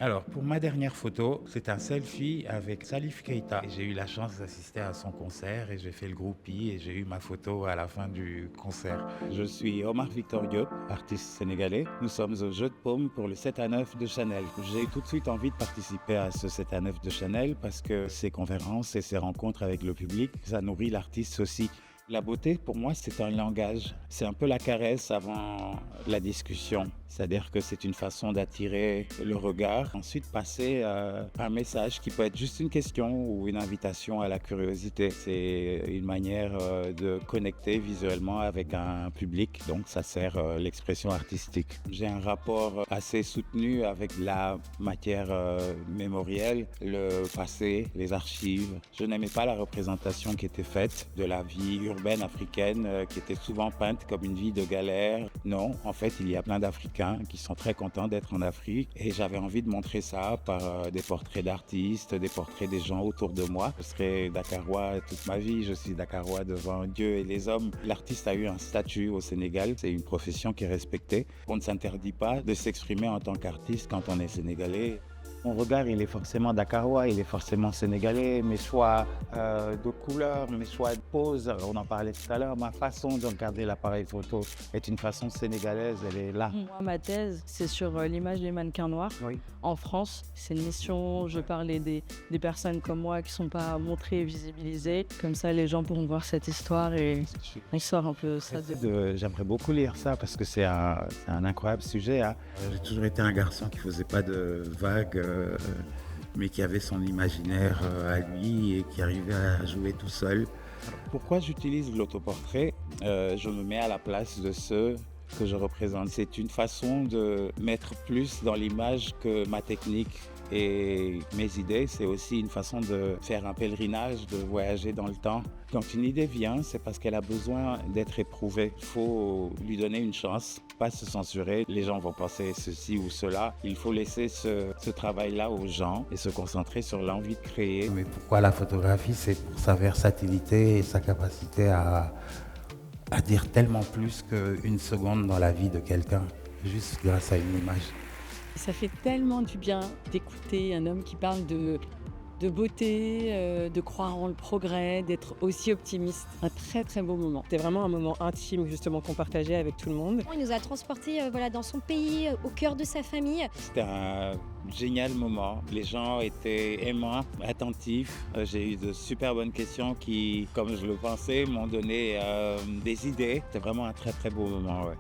Alors, pour ma dernière photo, c'est un selfie avec Salif Keita. J'ai eu la chance d'assister à son concert et j'ai fait le groupie et j'ai eu ma photo à la fin du concert. Je suis Omar Victor Diop, artiste sénégalais. Nous sommes au Jeu de Paume pour le 7 à 9 de Chanel. J'ai tout de suite envie de participer à ce 7 à 9 de Chanel parce que ces conférences et ces rencontres avec le public, ça nourrit l'artiste aussi. La beauté, pour moi, c'est un langage. C'est un peu la caresse avant la discussion. C'est-à-dire que c'est une façon d'attirer le regard, ensuite passer un message qui peut être juste une question ou une invitation à la curiosité. C'est une manière de connecter visuellement avec un public, donc ça sert l'expression artistique. J'ai un rapport assez soutenu avec la matière mémorielle, le passé, les archives. Je n'aimais pas la représentation qui était faite de la vie urbaine africaine qui était souvent peinte comme une vie de galère. Non, en fait, il y a plein d'Africains qui sont très contents d'être en Afrique et j'avais envie de montrer ça par des portraits d'artistes, des portraits des gens autour de moi. Je serai dakarois toute ma vie, je suis dakarois devant Dieu et les hommes. L'artiste a eu un statut au Sénégal, c'est une profession qui est respectée. On ne s'interdit pas de s'exprimer en tant qu'artiste quand on est sénégalais. Mon regard, il est forcément dakarois, il est forcément sénégalais. Mes choix de couleurs, mes choix de pose, on en parlait tout à l'heure. Ma façon de regarder l'appareil photo est une façon sénégalaise, elle est là. Moi, ma thèse, c'est sur l'image des mannequins noirs Oui. en France. C'est une mission, je parlais des personnes comme moi qui ne sont pas montrées et visibilisées. Comme ça, les gens pourront voir cette histoire et l'histoire un peu ça. J'aimerais beaucoup lire ça parce que c'est un incroyable sujet. Hein. J'ai toujours été un garçon qui ne faisait pas de vagues, mais qui avait son imaginaire à lui et qui arrivait à jouer tout seul. Pourquoi j'utilise l'autoportrait? Je me mets à la place de ceux que je représente. C'est une façon de mettre plus dans l'image que ma technique et mes idées. C'est aussi une façon de faire un pèlerinage, de voyager dans le temps. Quand une idée vient, c'est parce qu'elle a besoin d'être éprouvée. Il faut lui donner une chance, pas se censurer. Les gens vont penser ceci ou cela. Il faut laisser ce travail-là aux gens et se concentrer sur l'envie de créer. Mais pourquoi la photographie? C'est pour sa versatilité et sa capacité à dire tellement plus qu'une seconde dans la vie de quelqu'un, juste grâce à une image. Ça fait tellement du bien d'écouter un homme qui parle de beauté, de croire en le progrès, d'être aussi optimiste. Un très très beau moment. C'était vraiment un moment intime justement qu'on partageait avec tout le monde. Il nous a transportés dans son pays, au cœur de sa famille. C'était un génial moment. Les gens étaient aimants, attentifs. J'ai eu de super bonnes questions qui, comme je le pensais, m'ont donné des idées. C'était vraiment un très très beau moment. Ouais.